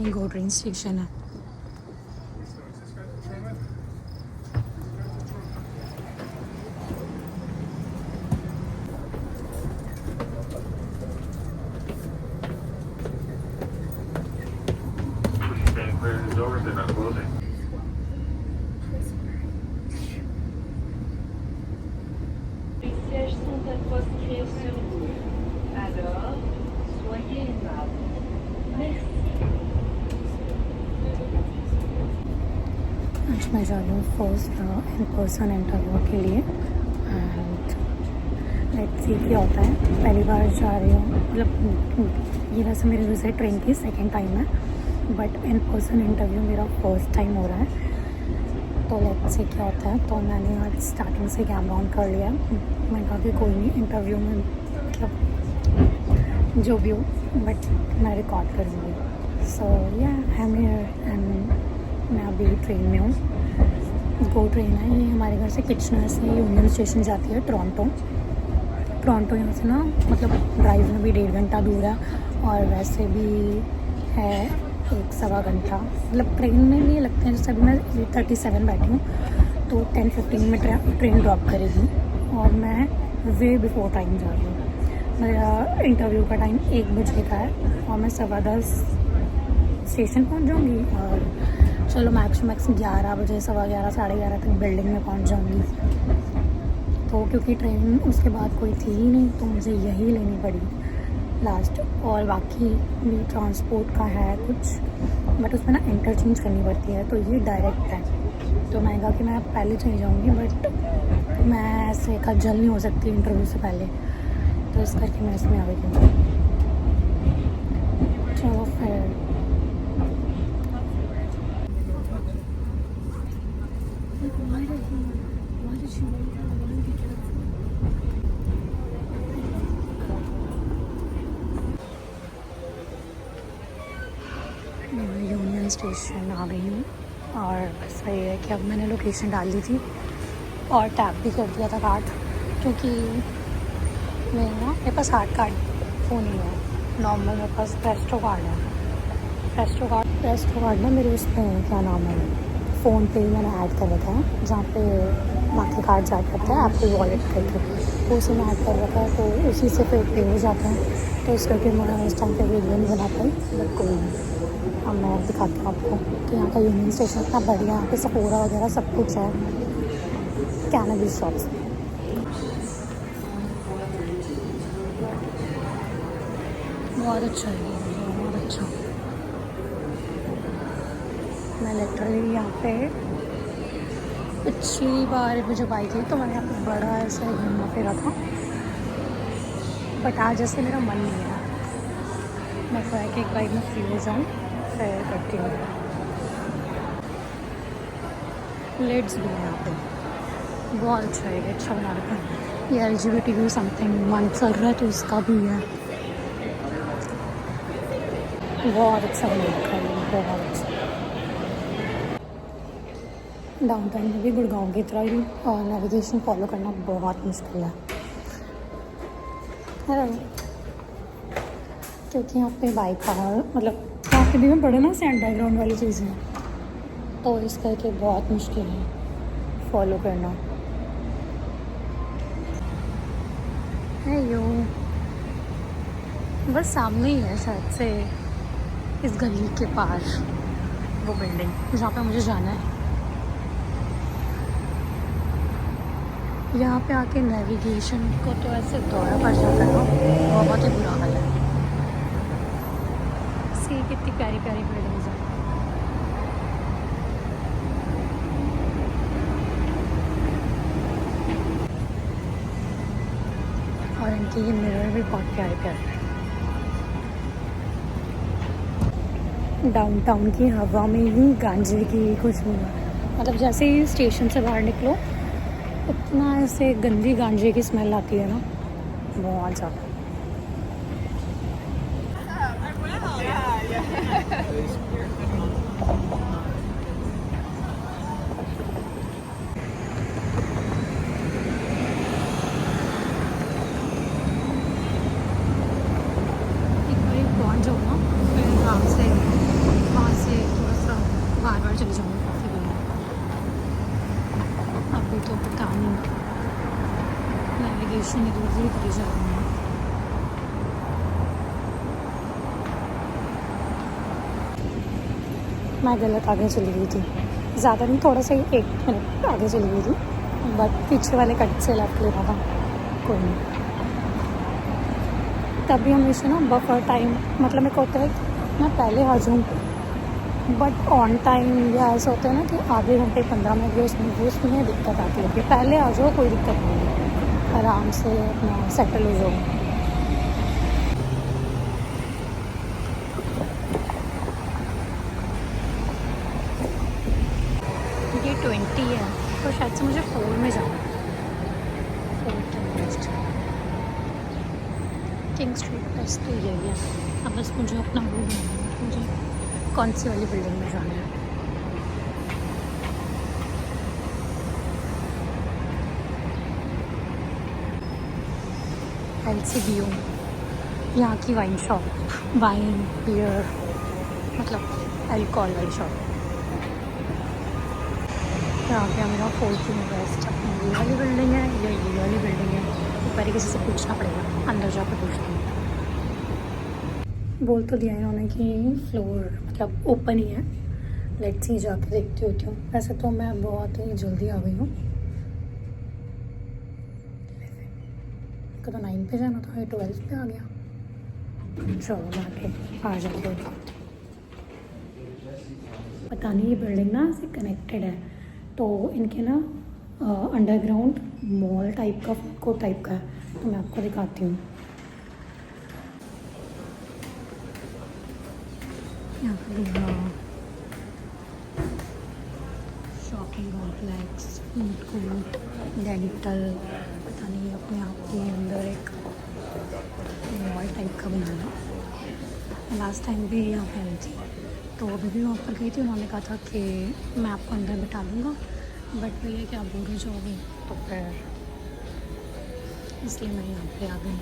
ये गो train station है। Les sièges sont appropriés sur vous. Alors, soyez aimable. Merci. आज मैं जा रही हूँ फर्स्ट इन पर्सन इंटरव्यू के लिए एंड लेट्स सी क्या होता है। पहली बार जा रही हूँ, मतलब ये वैसे मेरी दूसरी ट्रेन की सेकंड टाइम है, बट इन पर्सन इंटरव्यू मेरा फर्स्ट टाइम हो रहा है। तो लेट्स सी क्या होता है। तो मैंने आज स्टार्टिंग से कैमरा ऑन कर लिया है। मैंने कहा कि कोई नहीं, इंटरव्यू में मतलब जो भी हो बट मैं रिकॉर्ड करूँगी। सो या आई एम हियर एंड मैं अभी ट्रेन में हूँ। गो ट्रेन है, ये हमारे घर से किचनर से यूनियन स्टेशन जाती है टोरंटो यहाँ से ना, मतलब ड्राइव में भी 1.5 घंटा दूर है और वैसे भी है 1-1.25 घंटा। मतलब ट्रेन में भी लगते हैं, जैसे अभी मैं 37 बैठी हूँ तो 10-15 में ट्रेन ड्रॉप करेगी और मैं वे बिफोर टाइम जा रही हूँ। मेरा इंटरव्यू का टाइम 1 बजे का है और मैं 10:15 स्टेशन पहुँच जाऊँगी और चलो मैक्स 11 बजे 11:15 11:30 तक बिल्डिंग में पहुँच जाऊँगी। तो क्योंकि ट्रेन उसके बाद कोई थी ही नहीं तो मुझे यही लेनी पड़ी लास्ट। और बाकी भी ट्रांसपोर्ट का है कुछ, बट उसमें ना इंटरचेंज करनी पड़ती है, तो ये डायरेक्ट है। तो मैंने कहा कि मैं पहले चली जाऊँगी, बट मैं ऐसे खज्जल नहीं हो सकती इंटरव्यू से पहले, तो इस करके मैं इसमें आ गई हूँ। चलो फिर यूनियन स्टेशन आ गई हूँ और बस वही है कि अब मैंने लोकेशन डाल दी थी और टैप भी कर दिया था कार्ड, क्योंकि मेरे पास हार्ड कार्ड फ़ोन नहीं है, नॉर्मल मेरे पास प्रेस्टो कार्ड है। प्रेस्टो कार्ड ना मेरे उस पर क्या नाम है, फ़ोन पे मैंने ऐड कर रखा है, जहाँ पे बाकी कार्ड ऐड करता है एप्पल वॉलेट करके, वो उसी में ऐड कर रखा है, तो उसी से फिर पे हो जाता है। तो इस करके मैं उस टाइम पे वीडियो नहीं बना पाई, बट कोई नहीं। अब मैं दिखाती हूँ आपको कि यहाँ का यूनियन स्टेशन इतना बढ़िया, यहाँ पे सपोरा वगैरह सब कुछ है, कैनबिस शॉप्स। बहुत अच्छा है, बहुत अच्छा। मैं लिटरली यहाँ पे पिछली बार भी जब आई थी तो मैंने यहाँ पे बड़ा ऐसा घूमना फिरा था, बट आज ऐसे मेरा मन नहीं है। मैं को है कि एक बार मैं फ्री हो जाऊँ फिर करती हूँ। लेट्स भी यहाँ पे बहुत अच्छा है, अच्छा बना रखा है। ये LGBT समथिंग मंथ चल रहा है तो इसका भी है, बहुत अच्छा बना रखा है, बहुत अच्छा। डाउनटाउन में भी गुड़गांव की तरह ही और नेविगेशन फॉलो करना बहुत मुश्किल है, क्योंकि यहाँ पे बाइक मतलब यहाँ पे भी में पड़े ना से अंडरग्राउंड वाली चीज़ें, तो इस करके बहुत मुश्किल है फॉलो करना। है यो बस सामने ही है शायद से, इस गली के पार वो बिल्डिंग जहाँ पे मुझे जाना है। यहाँ पे आके नेविगेशन को तो ऐसे दौरा पड़ जाता है ना, बहुत ही बुरा हाल है। सी कितनी प्यारी प्यारी बिल्डिंग्स हैं। और इनके ये मिरर भी बहुत प्यारे प्यारे हैं। डाउनटाउन की हवा में ही गांजे की खुशबू है, मतलब जैसे ही स्टेशन से बाहर निकलो इतना ऐसे गंदी गांजे की स्मेल आती है ना, बहुत ज़्यादा। एक बार पहुँच जाओ ना फिर आराम से नेविगेशन इधर उधर करी जा रही है। मैं गलत आगे चली गई थी, ज़्यादा नहीं, थोड़ा सा ही 1 मिनट आगे चली गई थी, बट पीछे वाले कट से लेफ्ट ले रहा था। कोई नहीं, तभी हमेशा ना बफर टाइम, मतलब मेरे को होता है कि मैं पहले आ जाऊँ, बट ऑन टाइम या ऐसा होता है ना कि आधे घंटे 15 मिनट उसमें दिक्कत आती है कि पहले आ जाओ, कोई दिक्कत नहीं है, आराम से अपना सेटल हो जाओ। ये 20 है तो शायद से मुझे 4 में जाना है। किंग स्ट्रीट बस तो यही है। अब बस मुझे अपना वो बनाना है, मुझे कौन सी वाली बिल्डिंग में जाना है। LCBO, यहाँ की वाइन शॉप, वाइन बियर, मतलब अल्कोहल वाली शॉप। यहाँ पे मेरा 14 वेस्ट, अपनी ये वाली बिल्डिंग है या ये वाली बिल्डिंग है, तो पहले किसी से पूछना पड़ेगा, अंदर जाकर पूछती हूँ। बोल तो दिया इन्होंने कि फ्लोर मतलब ओपन ही है, लेट्स सी जाके देखती होती हूँ। वैसे तो मैं बहुत ही जल्दी आ गई हूँ, तो 9 पे जाना था, 12 पे आ गया। चलो मैं आ जाती हूँ। पता नहीं ये बिल्डिंग ना से कनेक्टेड है, तो इनके ना अंडरग्राउंड मॉल टाइप का, फूड कोर्ट टाइप का है, तो मैं आपको दिखाती हूँ। यहाँ पर shopping complex, food court, dental, पता नहीं अपने आप के अंदर एक मॉल टाइप का बनाना। लास्ट टाइम भी यहाँ पे आई थी, तो अभी भी वहाँ पर गई थी, उन्होंने कहा था कि मैं आपको अंदर बिठा दूँगा, बट भैया क्या बोर हो जाओगे, तो फिर इसलिए मैं यहाँ पे आ गई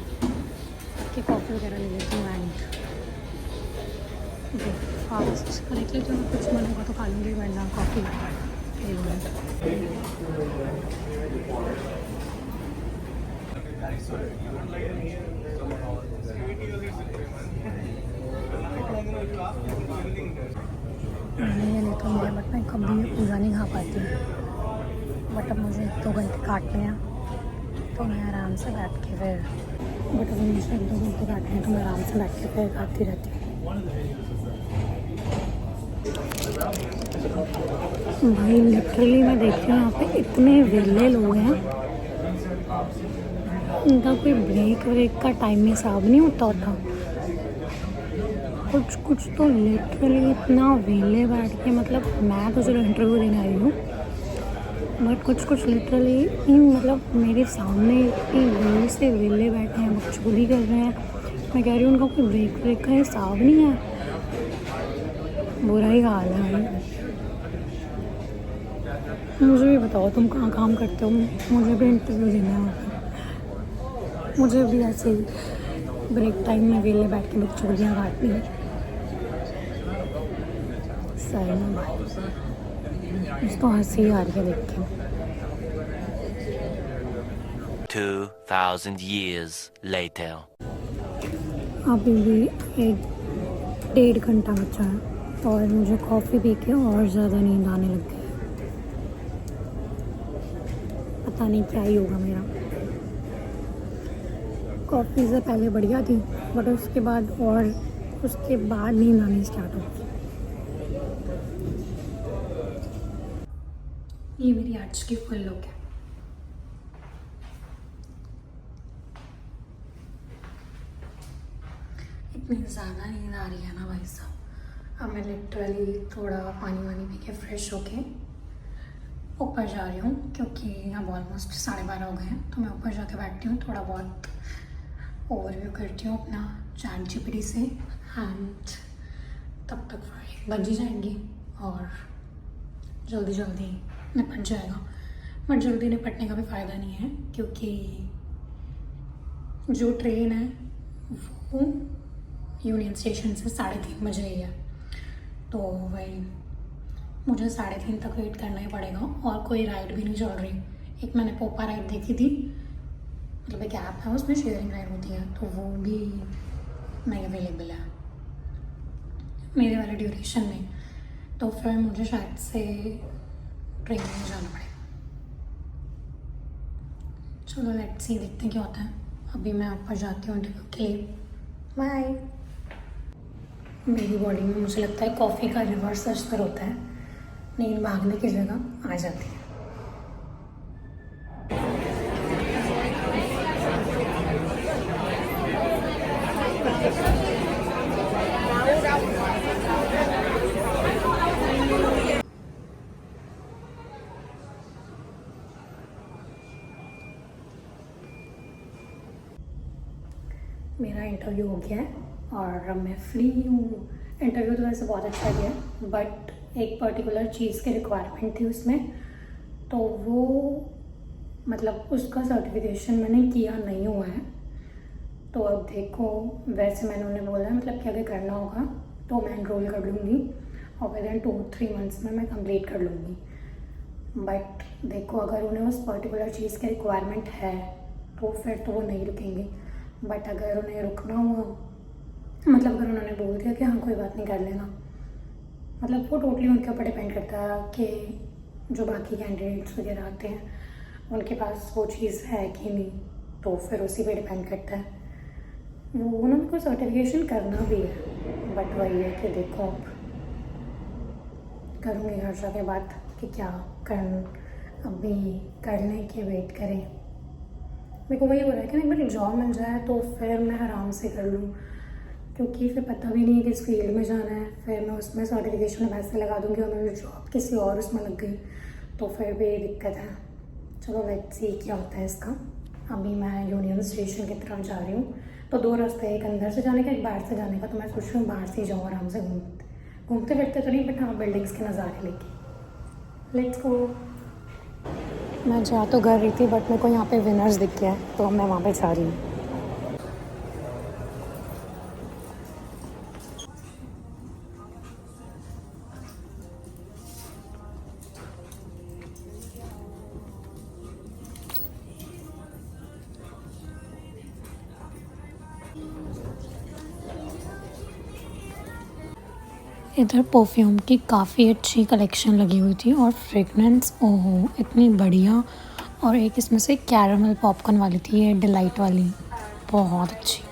कि कॉफ़ी वगैरह ले लेती हूँ एंड ब्रेकफास्ट देख लेती हूँ। कुछ मन होगा तो खा लूँगी, वरना कॉफ़ी ले लूँगी। मैंने ये लेकर लिया, बट मैं कभी पूरा नहीं खा पाती, बट अब मुझे 1-2 घंटे काटने हैं, तो मैं आराम से बैठ के फिर, बट अभी मुझे 1-2 घंटे काटने हैं, तो मैं आराम से बैठ के फिर खाती रहती हूँ। भाई लिटरली मैं देखती हूँ यहाँ पे इतने वेले लोग हैं, इनका कोई ब्रेक व्रेक का टाइम में हिसाब नहीं होता। कुछ तो लिटरली इतना वेले बैठ के, मतलब मैं तो चलो इंटरव्यू देने आई हूँ, बट कुछ लिटरली मतलब मेरे सामने इतनी वेले से वेले बैठे हैं, बकचोदी कर रहे हैं। मैं कह रही हूँ उनका कोई ब्रेक व्रेक का हिसाब नहीं है, बुरा ही हाल है भाई। मुझे भी बताओ तुम कहाँ काम करते हो, मुझे भी इंटरव्यू देना है, मुझे भी ऐसे ही ब्रेक टाइम में वेले बैठ के बकचोदियाँ काटनी है। सही में भाई, मुझे तो हंसी आ रही है देख के। 2000 years later. अभी भी 1-1.5 घंटा बचा है और मुझे कॉफ़ी पी के और ज़्यादा नींद आने लग गई। पता नहीं क्या ही होगा मेरा। कॉफ़ी से पहले बढ़िया थी, बट उसके बाद नींद आनी स्टार्ट हो गई। ये मेरी आज की फुल लुक है। इतनी ज़्यादा नींद आ रही है ना भाई साहब। अब मैं लिटरली थोड़ा पानी वानी पी के फ्रेश होके ऊपर जा रही हूँ, क्योंकि अब ऑलमोस्ट 12:30 हो गए हैं। तो मैं ऊपर जाके बैठती हूँ, थोड़ा बहुत ओवरव्यू करती हूँ अपना ChatGPT से, एंड तब तक बज ही जाएंगी और जल्दी जल्दी निपट जाएगा। बट जल्दी निपटने का भी फ़ायदा नहीं है, क्योंकि जो ट्रेन है वो यूनियन स्टेशन से 3:30 बजे ही है, तो वही मुझे 3:30 तक वेट करना ही पड़ेगा। और कोई राइड भी नहीं चल रही। एक मैंने पोपा राइड देखी थी, मतलब एक ऐप है उसमें शेयरिंग राइड होती है, तो वो भी नहीं अवेलेबल है मेरे वाले ड्यूरेशन में। तो फिर मुझे शायद से ट्रेन में जाना पड़ेगा। चलो लेट्स सी, देखते हैं क्या होता है। अभी मैं ऊपर जाती हूँ इंटरव्यू के लिए। बाय। मेरी बॉडी में मुझे लगता है कॉफ़ी का रिवर्स असर होता है, नींद भागने की जगह आ जाती है। मेरा इंटरव्यू हो गया है और अब मैं फ्री हूँ। इंटरव्यू तो वैसे बहुत अच्छा गया, बट एक पर्टिकुलर चीज़ की रिक्वायरमेंट थी उसमें, तो वो मतलब उसका सर्टिफिकेशन मैंने किया नहीं हुआ है। तो अब देखो, वैसे मैंने उन्हें बोला है मतलब कि अगर करना होगा तो मैं एनरोल कर लूँगी और विद इन 2-3 मंथ्स में मैं कंप्लीट कर लूँगी। बट देखो, अगर उन्हें उस पर्टिकुलर चीज़ की रिक्वायरमेंट है तो फिर तो वो नहीं रुकेंगे। बट अगर उन्हें रुकना हुआ, मतलब अगर उन्होंने बोल दिया कि हाँ कोई बात नहीं कर लेना, मतलब वो टोटली उनके ऊपर डिपेंड करता है कि जो बाकी कैंडिडेट्स वगैरह आते हैं उनके पास वो चीज़ है कि नहीं, तो फिर उसी पे डिपेंड करता है। वो उन्होंने को सर्टिफिकेशन करना भी है, बट वही है कि देखो अब करूँगी घर जाके बात कि क्या अभी करने के वेट करें। मेरे को वही हो रहा है कि एक बार जॉब मिल जाए तो फिर मैं आराम से कर लूँ, क्योंकि फिर पता भी नहीं है किस फील्ड में जाना है। फिर मैं उसमें सर्टिफिकेशन में पैसे लगा दूँगी और मेरी जॉब किसी और उसमें लग गई तो फिर भी दिक्कत है। चलो लेट्स सी क्या होता है इसका। अभी मैं यूनियन स्टेशन की तरफ जा रही हूँ, तो 2 रास्ते हैं, एक अंदर से जाने का, एक बाहर से जाने का। तो मैं सोच रही हूँ बाहर से ही जाऊँ, आराम से घूमते फिरते तो नहीं, बट हाँ बिल्डिंग्स के नज़ारे लेके। Let's go. मैं जा तो घर रही थी, बट मेरे को यहाँ पे विनर्स दिख गया है, तो अब मैं वहाँ पे जा रही हूँ। इधर परफ्यूम की काफ़ी अच्छी कलेक्शन लगी हुई थी और फ्रेगनेंस ओहो इतनी बढ़िया। और एक इसमें से कैरामल पॉपकॉर्न वाली थी, ये डिलाइट वाली, बहुत अच्छी।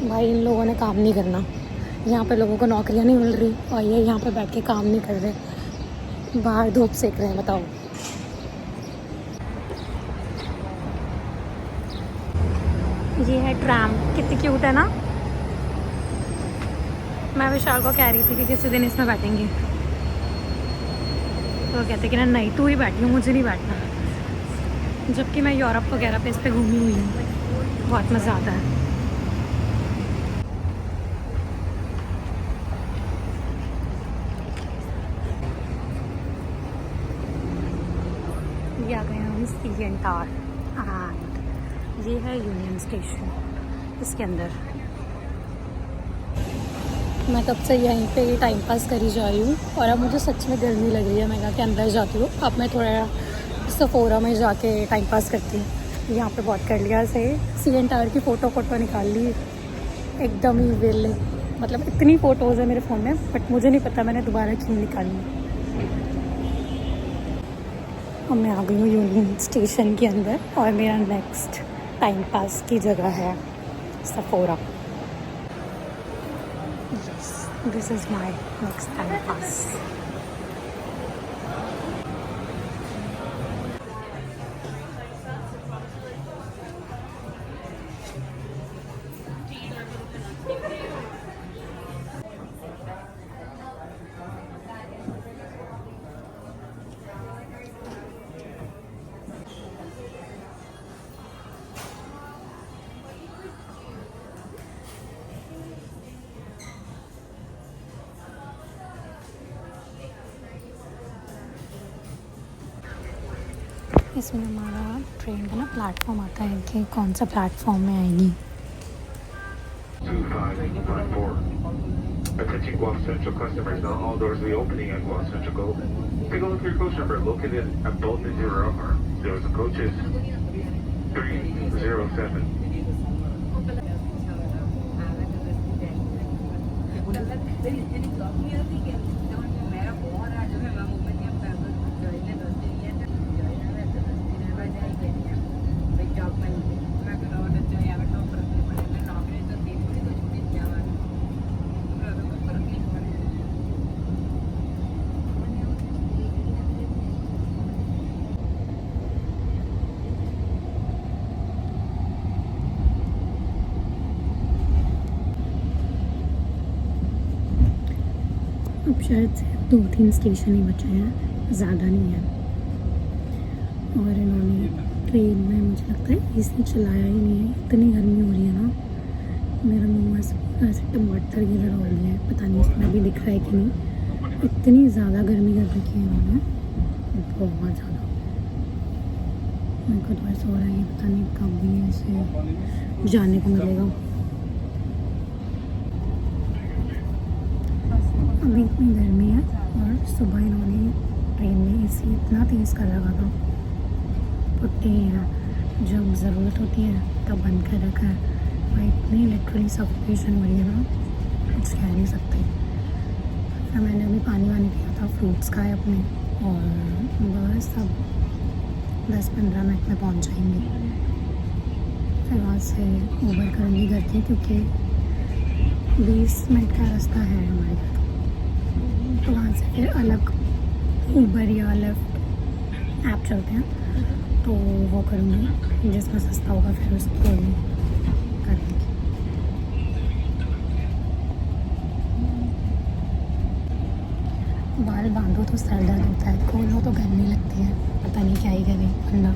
भाई इन लोगों ने काम नहीं करना, यहाँ पे लोगों को नौकरियाँ नहीं मिल रही और ये यहाँ पे बैठ के काम नहीं कर रहे, बाहर धूप सेक रहे हैं। बताओ। ये है ट्रैम, कितनी क्यूट है ना। मैं विशाल को कह रही थी कि किसी दिन इसमें बैठेंगे, तो वो कहते कि नहीं तू ही बैठी हूँ, मुझे नहीं बैठना। जबकि मैं यूरोप वगैरह पे इस पर घूमी हुई हूँ, बहुत मज़ा आता है। ये आ गए हम सीएन टावर एंड ये है यूनियन स्टेशन। इसके अंदर मैं तब से यहीं पे टाइम पास करी जा रही हूँ और अब मुझे सच में गर्मी लग रही है। मैं कहा कि अंदर जाती हूँ, अब मैं थोड़ा सफोरा में जाके टाइम पास करती हूँ। यहाँ पे बहुत कर लिया से सीएन टावर की फ़ोटो निकाल ली एकदम ही वेले, मतलब इतनी फ़ोटोज़ है मेरे फ़ोन में, बट मुझे नहीं पता मैंने दोबारा क्यों निकाली। अब मैं आ गई हूँ यूनियन स्टेशन के अंदर और मेरा नेक्स्ट टाइम पास की जगह है Sephora. This is my next time pass. इसमें हमारा ट्रेन का ना प्लेटफॉर्म आता है कि कौन सा प्लेटफॉर्म में आएगी। 2554. Attention Guelph Central customers, now all doors reopening at Guelph Central Go. Take a look at your coach number located at both the zero hour. There's a coaches 307. अब शायद से 2-3 स्टेशन ही बचे हैं, ज़्यादा नहीं है। और इन्होंने ट्रेन में मुझे लगता है एसी चलाया ही नहीं है, इतनी गर्मी हो रही है ना, मेरा मुँह ऐसे टमाटर की तरह हो गया है। पता नहीं इसमें भी दिख रहा है कि नहीं, इतनी ज़्यादा गर्मी कर रखी है इन्होंने, बहुत ज़्यादा। मेरे को तो ऐसा हो रहा है कि पता नहीं कब भी ऐसे जाने को मिलेगा। अभी इतनी गर्मी है और सुबह इन्होंने ट्रेन में एसी इतना तेज़ कर रखा था, पुट्टे हैं जब ज़रूरत होती है तब बंद कर रखा है। और इतनी लिटरली सफोकेशन हो रही है ना, कुछ कह नहीं सकते। फिर मैंने अभी पानी वानी पिया था, फ्रूट्स खाए अपने, और बस अब 10-15 मिनट में पहुंच जाएंगे। फिर वहाँ से ऊबर करूँगी घर के, क्योंकि 20 मिनट का रास्ता है हमारे घर, तो वहाँ से फिर अलग ऊबर या लिफ्ट ऐप चलते हैं, तो वो करूँगी, जिसमें सस्ता होगा फिर उसको करूँगी। बाल बांधो तो सर दर्द होता है, खोलो तो गर्मी लगती है, पता नहीं क्या ही करे बंदा।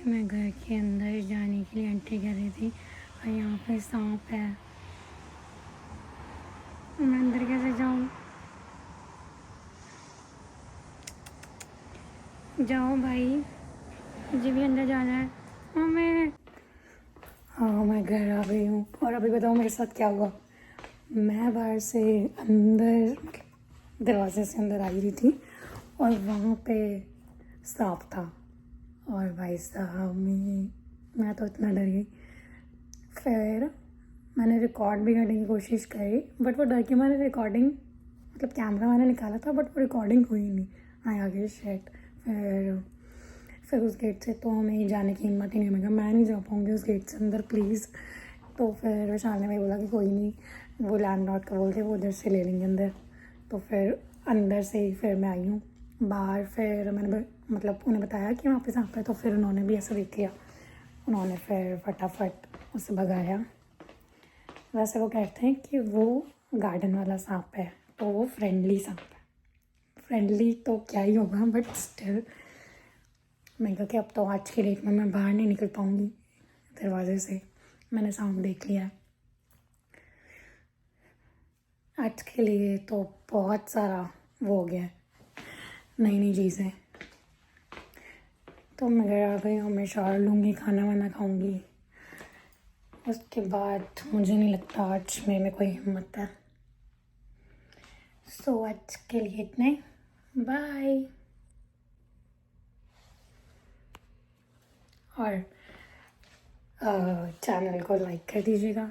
मैं घर के अंदर जाने के लिए एंट्री कर रही थी और यहाँ पे सांप है, मैं अंदर कैसे जाऊँ? जाओ भाई, मुझे भी अंदर जाना है। मैं घर आ गई हूँ और अभी बताओ मेरे साथ क्या हुआ। मैं बाहर से अंदर दरवाजे से अंदर आई रही थी और वहाँ पे सांप था, और भाई साहब मैं तो इतना डर गई। फिर मैंने रिकॉर्ड भी करने की कोशिश करी, बट वो डर के मैंने रिकॉर्डिंग मतलब कैमरा मैंने निकाला था, बट वो रिकॉर्डिंग हुई नहीं। आई आ गई शेट। फिर उस गेट से तो हमें जाने की हिम्मत ही नहीं, मैं कहा मैं नहीं जा पाऊँगी उस गेट से अंदर प्लीज़। तो फिर विशाल ने बोला कि कोई नहीं, वो लैंडलॉर्ड का बोलते वो उधर से ले लेंगे अंदर। तो फिर अंदर से ही फिर मैं आई हूँ बाहर। फिर मैंने मतलब उन्हें बताया कि वहाँ पे सांप है, तो फिर उन्होंने भी ऐसा देख लिया, उन्होंने फिर फटाफट उसे भगाया। वैसे वो कहते हैं कि वो गार्डन वाला सांप है, तो वो फ्रेंडली सांप है। फ्रेंडली तो क्या ही होगा, बट स्टिल मैं कहा कि अब तो आज के डेट में मैं बाहर नहीं निकल पाऊँगी दरवाजे से, मैंने सांप देख लिया। आज के लिए तो बहुत सारा वो हो गया, नई नई चीज़ें। तो मैं घर आ गई हूँ, मैं शावर लूँगी, खाना वाना खाऊँगी, उसके बाद मुझे नहीं लगता आज मेरे में कोई हिम्मत है। सो आज के लिए इतने, बाय। और चैनल को लाइक कर दीजिएगा,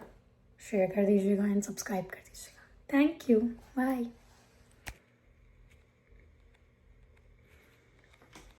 शेयर कर दीजिएगा एंड सब्सक्राइब कर दीजिएगा। Thank you, bye.